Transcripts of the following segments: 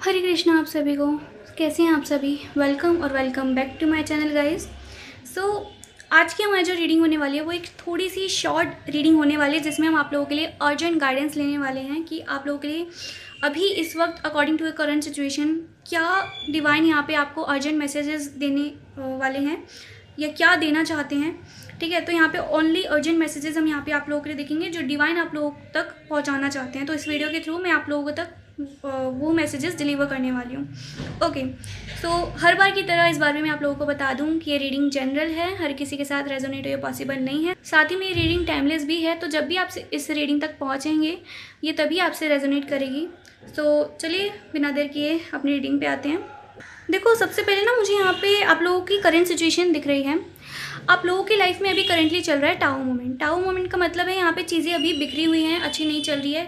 हरे कृष्णा आप सभी को। कैसे हैं आप सभी? वेलकम और welcome back to my channel guys. So आज की हमारी जो रीडिंग होने वाली है वो एक थोड़ी सी शॉर्ट रीडिंग होने वाली है, जिसमें हम आप लोगों के लिए अर्जेंट गाइडेंस लेने वाले हैं कि आप लोगों के लिए अभी इस वक्त अकॉर्डिंग टू करंट सिचुएशन क्या डिवाइन यहाँ पे आपको अर्जेंट मैसेजेस देने वाले हैं या क्या देना चाहते हैं। ठीक है, तो यहाँ पे ओनली अर्जेंट मैसेजेस हम यहाँ पे आप लोगों के लिए देखेंगे जो डिवाइन आप लोगों तक पहुँचाना चाहते हैं। तो इस वीडियो के थ्रू मैं आप लोगों तक वो मैसेजेस डिलीवर करने वाली हूँ। ओके, सो हर बार की तरह इस बार भी मैं आप लोगों को बता दूँ कि ये रीडिंग जनरल है, हर किसी के साथ रेजोनेट ये पॉसिबल नहीं है। साथ ही में ये रीडिंग टाइमलेस भी है, तो जब भी आप इस रीडिंग तक पहुँचेंगे ये तभी आपसे रेजोनेट करेगी। तो चलिए बिना देर किए अपनी रीडिंग पे आते हैं। देखो, सबसे पहले ना मुझे यहाँ पे आप लोगों की करेंट सिचुएशन दिख रही है। आप लोगों की लाइफ में अभी करेंटली चल रहा है टाओ मोमेंट। टाओ मोमेंट का मतलब है यहाँ पे चीज़ें अभी बिखरी हुई हैं, अच्छी नहीं चल रही है।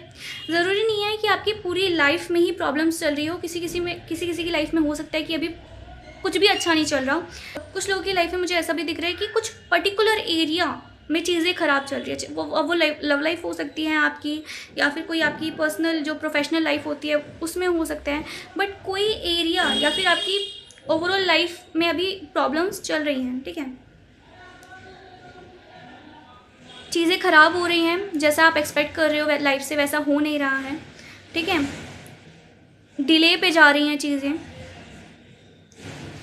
ज़रूरी नहीं है कि आपकी पूरी लाइफ में ही प्रॉब्लम्स चल रही हो, किसी किसी की लाइफ में हो सकता है कि अभी कुछ भी अच्छा नहीं चल रहा। कुछ लोगों की लाइफ में मुझे ऐसा भी दिख रहा है कि कुछ पर्टिकुलर एरिया में चीज़ें ख़राब चल रही है। वो लव लाइफ हो सकती है आपकी, या फिर कोई आपकी पर्सनल जो प्रोफेशनल लाइफ होती है उसमें हो सकता है। बट कोई एरिया या फिर आपकी ओवरऑल लाइफ में अभी प्रॉब्लम्स चल रही हैं। ठीक है, चीज़ें ख़राब हो रही हैं, जैसा आप एक्सपेक्ट कर रहे हो लाइफ से वैसा हो नहीं रहा है। ठीक है, डिले पे जा रही हैं चीज़ें।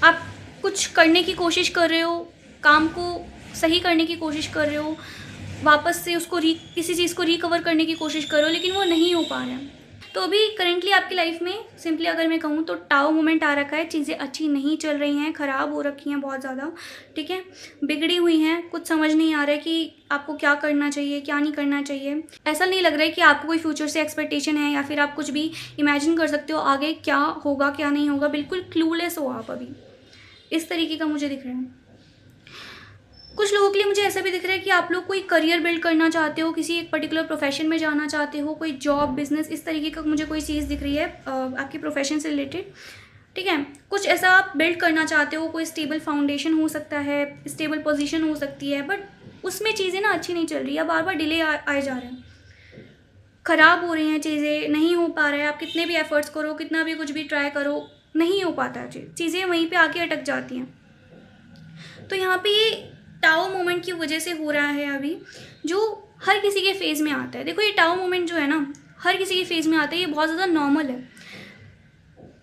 आप कुछ करने की कोशिश कर रहे हो, काम को सही करने की कोशिश कर रहे हो, वापस से उसको किसी चीज़ को रिकवर करने की कोशिश कर रहे हो, लेकिन वो नहीं हो पा रहा है। तो अभी करेंटली आपकी लाइफ में सिंपली अगर मैं कहूँ तो टाओ मोमेंट आ रखा है। चीज़ें अच्छी नहीं चल रही हैं, ख़राब हो रखी हैं बहुत ज़्यादा। ठीक है, बिगड़ी हुई हैं, कुछ समझ नहीं आ रहा है कि आपको क्या करना चाहिए क्या नहीं करना चाहिए। ऐसा नहीं लग रहा है कि आपको कोई फ्यूचर से एक्सपेक्टेशन है या फिर आप कुछ भी इमेजिन कर सकते हो आगे क्या होगा क्या नहीं होगा। बिल्कुल क्लूलेस हो आप अभी, इस तरीके का मुझे दिख रहा है। कुछ लोगों के लिए मुझे ऐसा भी दिख रहा है कि आप लोग कोई करियर बिल्ड करना चाहते हो, किसी एक पर्टिकुलर प्रोफेशन में जाना चाहते हो, कोई जॉब बिजनेस इस तरीके का मुझे कोई चीज़ दिख रही है आपके प्रोफेशन से रिलेटेड। ठीक है, कुछ ऐसा आप बिल्ड करना चाहते हो, कोई स्टेबल फाउंडेशन हो सकता है, स्टेबल पोजीशन हो सकती है, बट उसमें चीज़ें ना अच्छी नहीं चल रही है, बार बार डिले आए जा रहे हैं, ख़राब हो रही हैं चीज़ें, नहीं हो पा रहा है। आप कितने भी एफर्ट्स करो, कितना भी कुछ भी ट्राई करो, नहीं हो पाता है, चीज़ें वहीं पे आके अटक जाती हैं। तो यहाँ पे ये टाओ मोमेंट की वजह से हो रहा है अभी, जो हर किसी के फेज़ में आता है। देखो, ये टाओ मोमेंट जो है ना हर किसी के फेज़ में आता है, ये बहुत ज़्यादा नॉर्मल है।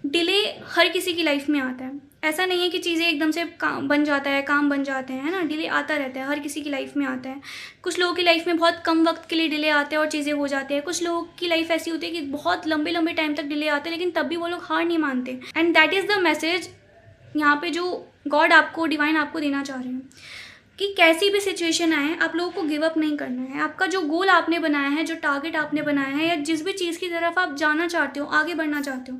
डिले हर किसी की लाइफ में आता है, ऐसा नहीं है कि चीज़ें एकदम से काम बन जाता है, काम बन जाते हैं, है ना। डिले आता रहता है, हर किसी की लाइफ में आता है। कुछ लोगों की लाइफ में बहुत कम वक्त के लिए डिले आते हैं और चीज़ें हो जाती है। कुछ लोगों की लाइफ ऐसी होती है कि बहुत लंबे लंबे टाइम तक डिले आते हैं, लेकिन तब भी वो लोग हार नहीं मानते। And that is the message यहाँ पे जो गॉड आपको, डिवाइन आपको देना चाह रहे हैं कि कैसी भी सिचुएशन आए आप लोगों को गिव अप नहीं करना है। आपका जो गोल आपने बनाया है, जो टारगेट आपने बनाया है, या जिस भी चीज़ की तरफ आप जाना चाहते हो, आगे बढ़ना चाहते हो,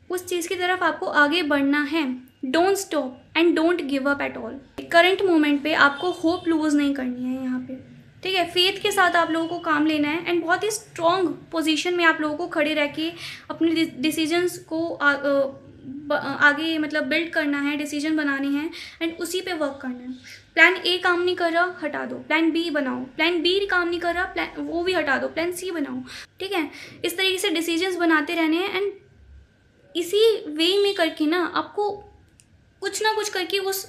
उस चीज़ की तरफ आपको आगे बढ़ना है। Don't stop and don't give up at all. Current moment पे आपको होप लूज नहीं करनी है यहाँ पे। ठीक है, फेथ के साथ आप लोगों को काम लेना है एंड बहुत ही स्ट्रॉन्ग पोजीशन में आप लोगों को खड़े रह के अपने डिसीजंस को आगे मतलब बिल्ड करना है, डिसीजन बनाने हैं एंड उसी पे वर्क करना है। प्लान ए काम नहीं कर रहा, हटा दो, प्लान बी बनाओ। प्लान बी काम नहीं कर रहा, प्लान वो भी हटा दो, प्लान सी बनाओ। ठीक है, इस तरीके से डिसीजंस बनाते रहने हैं एंड इसी वे में करके ना आपको कुछ ना कुछ करके उस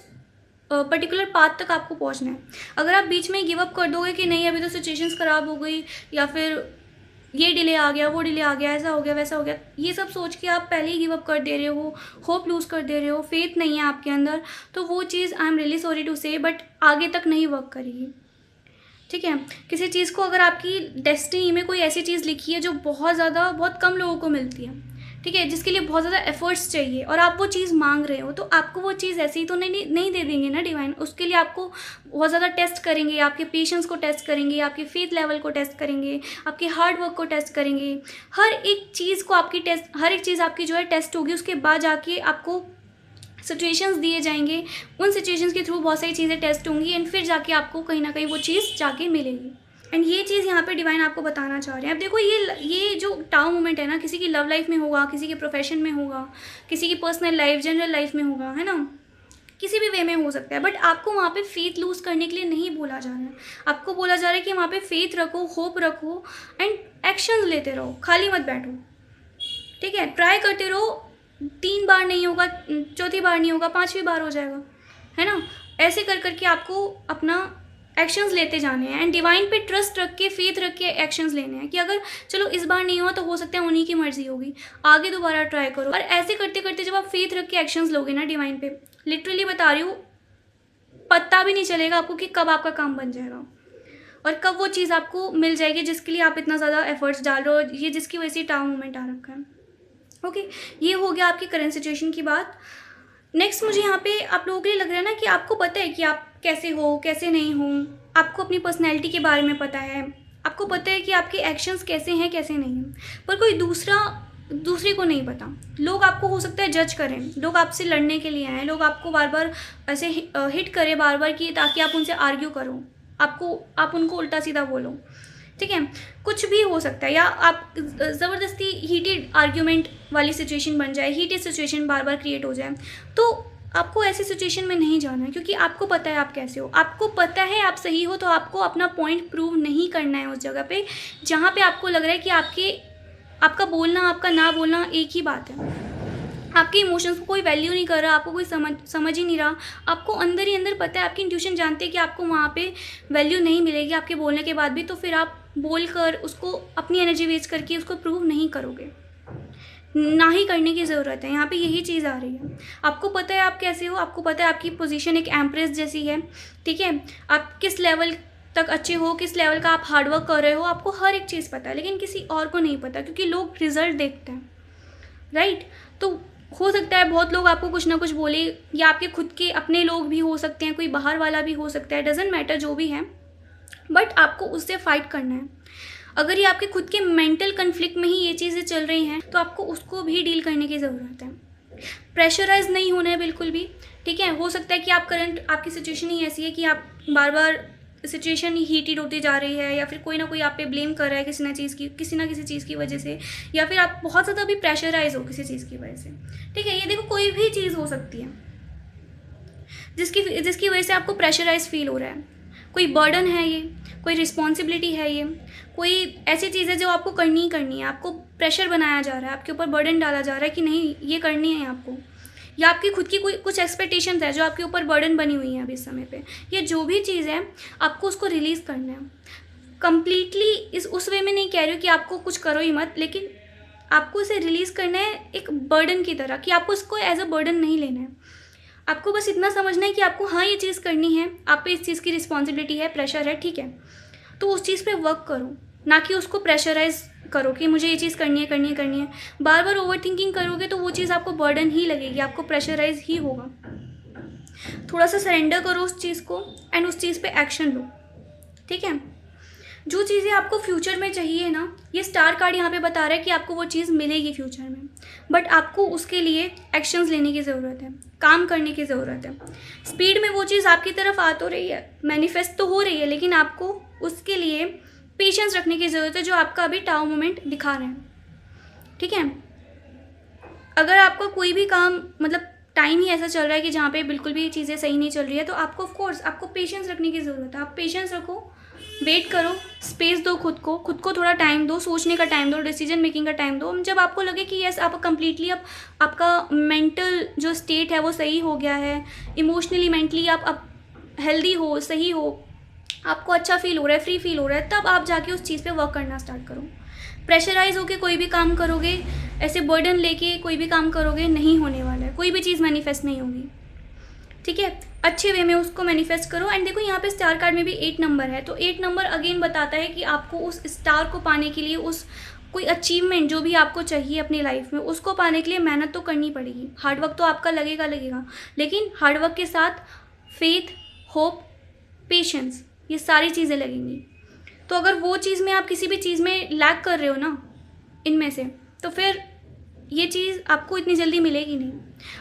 पर्टिकुलर पाथ तक आपको पहुंचना है। अगर आप बीच में गिव अप कर दोगे कि नहीं अभी तो सिचुएशंस ख़राब हो गई, या फिर ये डिले आ गया, वो डिले आ गया, ऐसा हो गया, वैसा हो गया, ये सब सोच के आप पहले ही गिव अप कर दे रहे हो, होप लूज़ कर दे रहे हो, फेथ नहीं है आपके अंदर, तो वो चीज़ I am really sorry to say but आगे तक नहीं वर्क करेगी। ठीक है, किसी चीज़ को अगर आपकी डेस्टिनी में कोई ऐसी चीज़ लिखी है जो बहुत कम लोगों को मिलती है, ठीक है, जिसके लिए बहुत ज़्यादा एफर्ट्स चाहिए और आप वो चीज़ मांग रहे हो, तो आपको वो चीज़ ऐसे ही तो नहीं दे देंगे ना डिवाइन। उसके लिए आपको बहुत ज़्यादा टेस्ट करेंगे, आपके पेशेंस को टेस्ट करेंगे, आपके फेथ लेवल को टेस्ट करेंगे, आपके हार्ड वर्क को टेस्ट करेंगे। हर एक चीज़ आपकी जो है टेस्ट होगी, उसके बाद जाके आपको सिचुएशंस दिए जाएंगे, उन सिचुएशंस के थ्रू बहुत सारी चीज़ें टेस्ट होंगी एंड फिर जाके आपको कहीं ना कहीं वो चीज़ जाके मिलेगी। एंड ये चीज़ यहाँ पे डिवाइन आपको बताना चाह रहे हैं। अब देखो, ये जो टाउ मोमेंट है ना, किसी की लव लाइफ में होगा, किसी के प्रोफेशन में होगा, किसी की पर्सनल लाइफ, जनरल लाइफ में होगा, है ना, किसी भी वे में हो सकता है। बट आपको वहाँ पे फेथ लूज़ करने के लिए नहीं बोला जा रहा है। आपको बोला जा रहा है कि वहाँ पे फेथ रखो, होप रखो एंड एक्शंस लेते रहो, खाली मत बैठो। ठीक है, ट्राई करते रहो, 3 बार नहीं होगा, चौथी बार नहीं होगा, 5वीं बार हो जाएगा, है ना। ऐसे कर करके आपको अपना एक्शंस लेते जाने हैं एंड डिवाइन पे ट्रस्ट रख के, फेथ रख के एक्शंस लेने हैं कि अगर चलो इस बार नहीं हुआ तो हो सकता है उन्हीं की मर्जी होगी, आगे दोबारा ट्राई करो। और ऐसे करते करते जब आप फेथ रख के एक्शंस लोगे ना डिवाइन पे, लिटरली बता रही हूँ, पता भी नहीं चलेगा आपको कि कब आपका काम बन जाएगा और कब वो चीज़ आपको मिल जाएगी जिसके लिए आप इतना ज़्यादा एफर्ट्स डाल रहे हो, ये जिसकी वजह से टाउ मोमेंट आ रखा है। ओके, ये हो गया आपकी करंट सिचुएशन की बात। नेक्स्ट मुझे यहाँ पे आप लोगों के लिए लग रहा है ना कि आपको पता है कि आप कैसे हो, कैसे नहीं हो, आपको अपनी पर्सनैलिटी के बारे में पता है, आपको पता है कि आपके एक्शंस कैसे हैं कैसे नहीं हैं, पर कोई दूसरे को नहीं पता। लोग आपको हो सकता है जज करें, लोग आपसे लड़ने के लिए आए, लोग आपको बार बार ऐसे हिट करें बार बार कि ताकि आप उनसे आर्ग्यू करो, आप उनको उल्टा सीधा बोलो, ठीक है, कुछ भी हो सकता है। या आप ज़बरदस्ती हीटेड आर्ग्यूमेंट वाली सिचुएशन बन जाए, हीटेड सिचुएशन बार बार क्रिएट हो जाए, तो आपको ऐसी सिचुएशन में नहीं जाना है, क्योंकि आपको पता है आप कैसे हो, आपको पता है आप सही हो, तो आपको अपना पॉइंट प्रूव नहीं करना है उस जगह पे जहाँ पे आपको लग रहा है कि आपका बोलना, आपका ना बोलना एक ही बात है। आपके इमोशंस को कोई वैल्यू नहीं कर रहा, आपको कोई समझ ही नहीं रहा, आपको अंदर ही अंदर पता है, आपकी इंट्यूशन जानते हैं कि आपको वहाँ पे वैल्यू नहीं मिलेगी आपके बोलने के बाद भी, तो फिर आप बोलकर उसको अपनी एनर्जी वेस्ट करके उसको प्रूव नहीं करोगे, ना ही करने की ज़रूरत है। यहाँ पे यही चीज़ आ रही है, आपको पता है आप कैसे हो, आपको पता है आपकी पोजीशन एक एम्प्रेस जैसी है, ठीक है, आप किस लेवल तक अच्छे हो, किस लेवल का आप हार्डवर्क कर रहे हो, आपको हर एक चीज़ पता है, लेकिन किसी और को नहीं पता, क्योंकि लोग रिजल्ट देखते हैं, राइट। तो हो सकता है बहुत लोग आपको कुछ ना कुछ बोले, या आपके खुद के अपने लोग भी हो सकते हैं, कोई बाहर वाला भी हो सकता है, डजेंट मैटर जो भी है, बट आपको उससे फाइट करना है। अगर ये आपके खुद के मेंटल कन्फ्लिक्ट में ही ये चीज़ें चल रही हैं, तो आपको उसको भी डील करने की ज़रूरत है। प्रेशराइज नहीं होना है बिल्कुल भी, ठीक है। हो सकता है कि आपकी सिचुएशन ही ऐसी है कि आप बार बार सिचुएशन हीटेड होती जा रही है, या फिर कोई ना कोई आप पे ब्लेम कर रहा है किसी ना किसी चीज़ की वजह से, या फिर आप बहुत ज़्यादा भी प्रेशराइज हो किसी चीज़ की वजह से, ठीक है। ये देखो, कोई भी चीज़ हो सकती है जिसकी वजह से आपको प्रेशराइज फील हो रहा है, कोई बर्डन है ये, कोई रिस्पॉन्सिबिलिटी है ये, कोई ऐसी चीज़ है जो आपको करनी ही करनी है, आपको प्रेशर बनाया जा रहा है, आपके ऊपर बर्डन डाला जा रहा है कि नहीं ये करनी है आपको, या आपकी खुद की कुछ एक्सपेक्टेशंस है जो आपके ऊपर बर्डन बनी हुई है अभी इस समय पे। ये जो भी चीज़ है आपको उसको रिलीज़ करना है कम्प्लीटली। उस वे में नहीं कह रही हूँ कि आपको कुछ करो ही मत, लेकिन आपको इसे रिलीज़ करना है एक बर्डन की तरह, कि आपको इसको एज अ बर्डन नहीं लेना है। आपको बस इतना समझना है कि आपको हाँ ये चीज़ करनी है, आप पे इस चीज़ की रिस्पॉन्सिबिलिटी है, प्रेशर है, ठीक है, तो उस चीज़ पे वर्क करो, ना कि उसको प्रेशराइज करो कि मुझे ये चीज़ करनी है। बार बार ओवर थिंकिंग करोगे तो वो चीज़ आपको बर्डन ही लगेगी, आपको प्रेशराइज ही होगा। थोड़ा सा सरेंडर करो उस चीज़ को एंड उस चीज़ पे एक्शन लो, ठीक है। जो चीज़ें आपको फ्यूचर में चाहिए ना, ये स्टार कार्ड यहाँ पे बता रहा है कि आपको वो चीज़ मिलेगी फ्यूचर में, बट आपको उसके लिए एक्शंस लेने की ज़रूरत है, काम करने की ज़रूरत है। स्पीड में वो चीज़ आपकी तरफ आ तो रही है, मैनिफेस्ट तो हो रही है, लेकिन आपको उसके लिए पेशेंस रखने की ज़रूरत है, जो आपका अभी टाउ मोमेंट दिखा रहे हैं, ठीक है। अगर आपका कोई भी काम मतलब टाइम ही ऐसा चल रहा है कि जहाँ पे बिल्कुल भी चीज़ें सही नहीं चल रही है, तो आपको ऑफ कोर्स आपको पेशेंस रखने की ज़रूरत है। आप पेशेंस रखो, वेट करो, स्पेस दो खुद को थोड़ा टाइम दो, सोचने का टाइम दो, डिसीजन मेकिंग का टाइम दो। जब आपको लगे कि यस आप कंप्लीटली अब आपका मेंटल जो स्टेट है वो सही हो गया है, इमोशनली मेंटली आप हेल्दी हो, सही हो, आपको अच्छा फील हो रहा है, फ्री फील हो रहा है, तब आप जाके उस चीज़ पे वर्क करना स्टार्ट करो। प्रेशराइज होके कोई भी काम करोगे, ऐसे बर्डन लेके कोई भी काम करोगे, नहीं होने वाला है, कोई भी चीज़ मैनिफेस्ट नहीं होगी, ठीक है। अच्छे वे में उसको मैनिफेस्ट करो। एंड देखो यहाँ पे स्टार कार्ड में भी 8 नंबर है, तो 8 नंबर अगेन बताता है कि आपको उस स्टार को पाने के लिए, उस कोई अचीवमेंट जो भी आपको चाहिए अपनी लाइफ में, उसको पाने के लिए मेहनत तो करनी पड़ेगी, हार्डवर्क तो आपका लगेगा, लेकिन हार्डवर्क के साथ फेथ, होप, पेशेंस, ये सारी चीज़ें लगेंगी। तो अगर वो चीज़ में आप किसी भी चीज़ में लैक कर रहे हो ना इनमें से, तो फिर ये चीज़ आपको इतनी जल्दी मिलेगी नहीं।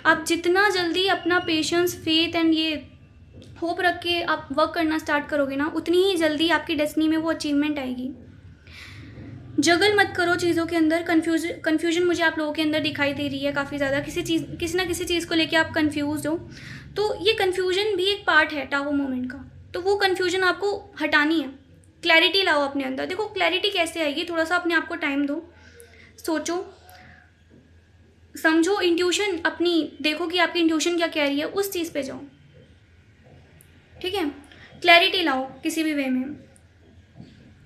आप जितना जल्दी अपना पेशेंस, फेथ एंड ये होप रख के आप वर्क करना स्टार्ट करोगे ना, उतनी ही जल्दी आपकी डेस्टिनी में वो अचीवमेंट आएगी। जगल मत करो चीज़ों के अंदर। कन्फ्यूजन मुझे आप लोगों के अंदर दिखाई दे रही है काफ़ी ज़्यादा, किसी ना किसी चीज़ को लेके आप कन्फ्यूज हो, तो ये कन्फ्यूजन भी एक पार्ट है टाओ मोमेंट का, तो वो कन्फ्यूजन आपको हटानी है। क्लैरिटी लाओ अपने अंदर। देखो क्लैरिटी कैसे आएगी, थोड़ा सा अपने आप को टाइम दो, सोचो, समझो, इंट्यूशन अपनी देखो कि आपकी इंट्यूशन क्या कह रही है, उस चीज़ पे जाओ, ठीक है। क्लैरिटी लाओ किसी भी वे में,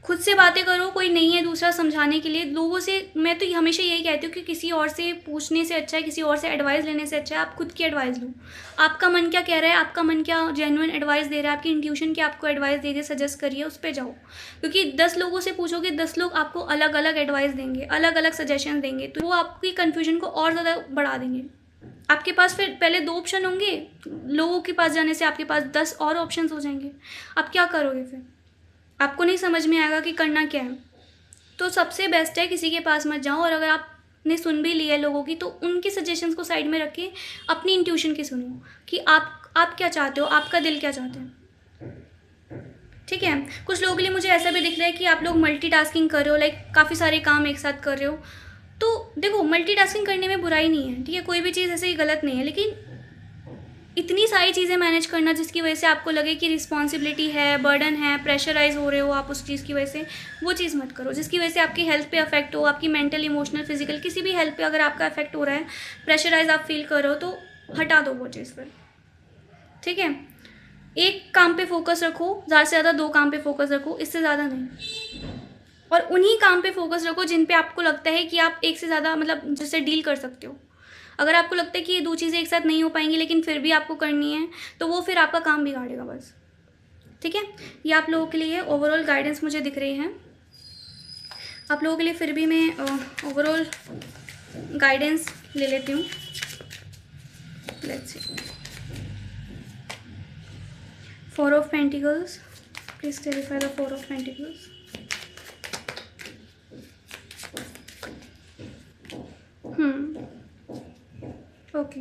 खुद से बातें करो, कोई नहीं है दूसरा समझाने के लिए। लोगों से मैं तो हमेशा यही कहती हूँ कि किसी और से पूछने से अच्छा है, किसी और से एडवाइस लेने से अच्छा है आप खुद की एडवाइस लो। आपका मन क्या कह रहा है, आपका मन क्या जेन्युइन एडवाइस दे रहा है, आपकी इंट्यूशन क्या आपको एडवाइस दे रही है, सजेस्ट करिए, उस पर जाओ। क्योंकि 10 लोगों से पूछोगे, 10 लोग आपको अलग अलग एडवाइस देंगे, अलग अलग सजेशन देंगे, तो वो आपकी कन्फ्यूजन को और ज़्यादा बढ़ा देंगे। आपके पास फिर पहले 2 ऑप्शन होंगे, लोगों के पास जाने से आपके पास 10 और ऑप्शंस हो जाएंगे। आप क्या करोगे फिर? आपको नहीं समझ में आएगा कि करना क्या है। तो सबसे बेस्ट है किसी के पास मत जाओ, और अगर आपने सुन भी लिया है लोगों की, तो उनके सजेशंस को साइड में रख के अपनी इंट्यूशन की सुनो कि आप क्या चाहते हो, आपका दिल क्या चाहता है, ठीक है। कुछ लोगों के लिए मुझे ऐसा भी दिख रहा है कि आप लोग मल्टीटास्किंग कर रहे हो, लाइक काफ़ी सारे काम एक साथ कर रहे हो। तो देखो, मल्टीटास्किंग करने में बुराई नहीं है, ठीक है, कोई भी चीज़ ऐसे ही गलत नहीं है, लेकिन इतनी सारी चीज़ें मैनेज करना जिसकी वजह से आपको लगे कि रिस्पॉन्सिबिलिटी है, बर्डन है, प्रेशराइज हो रहे हो आप उस चीज़ की वजह से, वो चीज़ मत करो जिसकी वजह से आपकी हेल्थ पे अफेक्ट हो, आपकी मेंटल, इमोशनल, फिजिकल किसी भी हेल्थ पे अगर आपका अफेक्ट हो रहा है, प्रेशराइज आप फील कर रहे हो, तो हटा दो वो चीज़ फिर, ठीक है। एक काम पे फोकस रखो, ज़्यादा से ज़्यादा 2 काम पे फोकस रखो, इससे ज़्यादा नहीं। और उन्हीं काम पे फोकस रखो जिन पे आपको लगता है कि आप एक से ज़्यादा मतलब जिससे डील कर सकते हो। अगर आपको लगता है कि ये 2 चीज़ें एक साथ नहीं हो पाएंगी लेकिन फिर भी आपको करनी है, तो वो फिर आपका काम बिगाड़ेगा बस, ठीक है। ये आप लोगों के लिए ओवरऑल गाइडेंस मुझे दिख रही है। आप लोगों के लिए फिर भी मैं ओवरऑल गाइडेंस ले लेती हूँ। Let's see, 4 of pentacles, please clarify the 4 of pentacles. Okay,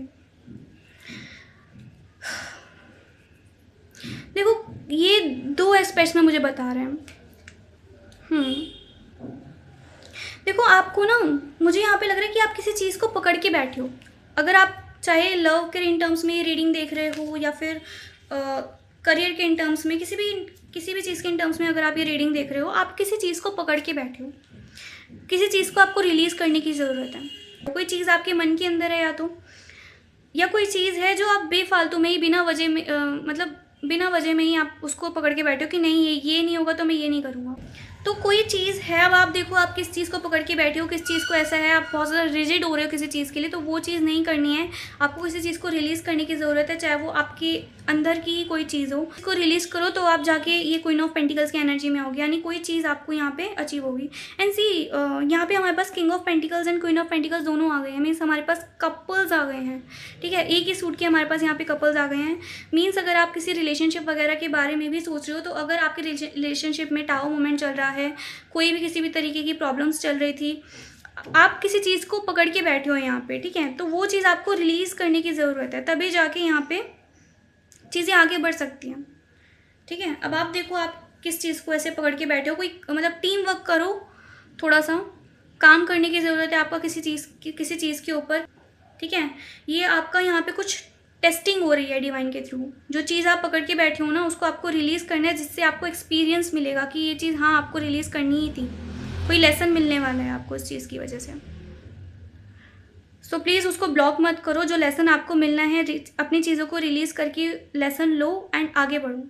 देखो ये 2 एस्पेक्ट्स में मुझे बता रहे हैं। देखो आपको ना, मुझे यहाँ पे लग रहा है कि आप किसी चीज़ को पकड़ के बैठे हो। अगर आप चाहे लव के इन टर्म्स में रीडिंग देख रहे हो, या फिर करियर के इन टर्म्स में, किसी भी चीज़ के इन टर्म्स में अगर आप ये रीडिंग देख रहे हो, आप किसी चीज़ को पकड़ के बैठे हो, किसी चीज़ को आपको रिलीज़ करने की ज़रूरत है। कोई चीज़ आपके मन के अंदर है, या कोई चीज़ है जो आप बेफालतू में ही बिना वजह में मतलब बिना वजह में ही आप उसको पकड़ के बैठे हो कि नहीं ये नहीं होगा तो मैं ये नहीं करूँगा। तो कोई चीज़ है, अब आप देखो आप किस चीज़ को पकड़ के बैठे हो, किस चीज़ को ऐसा है आप बहुत ज़्यादा रिजिड हो रहे हो किसी चीज़ के लिए, तो वो चीज़ नहीं करनी है। आपको किसी चीज़ को रिलीज़ करने की ज़रूरत है, चाहे वो आपके अंदर की ही कोई चीज़ हो। इसको रिलीज़ करो तो आप जाके ये क्वीन ऑफ पेंटिकल्स की एनर्जी में होगी, यानी कोई चीज़ आपको यहाँ पे अचीव होगी। एंड सी, यहाँ पे हमारे पास king of pentacles and queen of pentacles दोनों आ गए हैं, मीन्स हमारे पास कपल्स आ गए हैं, ठीक है। एक ही सूट के हमारे पास यहाँ पे कपल्स आ गए हैं। मीन्स अगर आप किसी रिलेशनशिप वगैरह के बारे में भी सोच रहे हो, तो अगर आपके रिलेशनशिप में टावर मोमेंट चल रहा है, कोई भी किसी भी तरीके की प्रॉब्लम्स चल रही थी, आप किसी चीज़ को पकड़ के बैठे हो यहाँ पे, ठीक है, तो वो चीज़ आपको रिलीज़ करने की ज़रूरत है, तभी जाके यहाँ पे चीज़ें आगे बढ़ सकती हैं, ठीक है। अब आप देखो आप किस चीज़ को ऐसे पकड़ के बैठे हो, कोई मतलब टीम वर्क करो, थोड़ा सा काम करने की ज़रूरत है आपका किसी चीज़ के ऊपर, ठीक है। ये आपका यहाँ पे कुछ टेस्टिंग हो रही है डिवाइन के थ्रू। जो चीज़ आप पकड़ के बैठे हो ना, उसको आपको रिलीज़ करना है, जिससे आपको एक्सपीरियंस मिलेगा कि ये चीज़ हाँ आपको रिलीज़ करनी ही थी, कोई लेसन मिलने वाला है आपको इस चीज़ की वजह से। सो प्लीज़ उसको ब्लॉक मत करो, जो लेसन आपको मिलना है अपनी चीज़ों को रिलीज़ करके लेसन लो एंड आगे बढ़ो।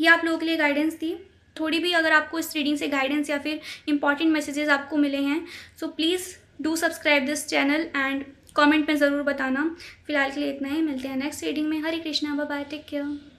ये आप लोगों के लिए गाइडेंस थी। थोड़ी भी अगर आपको इस रीडिंग से गाइडेंस या फिर इंपॉर्टेंट मैसेजेस आपको मिले हैं, so please do subscribe this channel and comment में ज़रूर बताना। फिलहाल के लिए इतना ही, मिलते हैं नेक्स्ट रीडिंग में। Hare Krishna, bye bye, take care.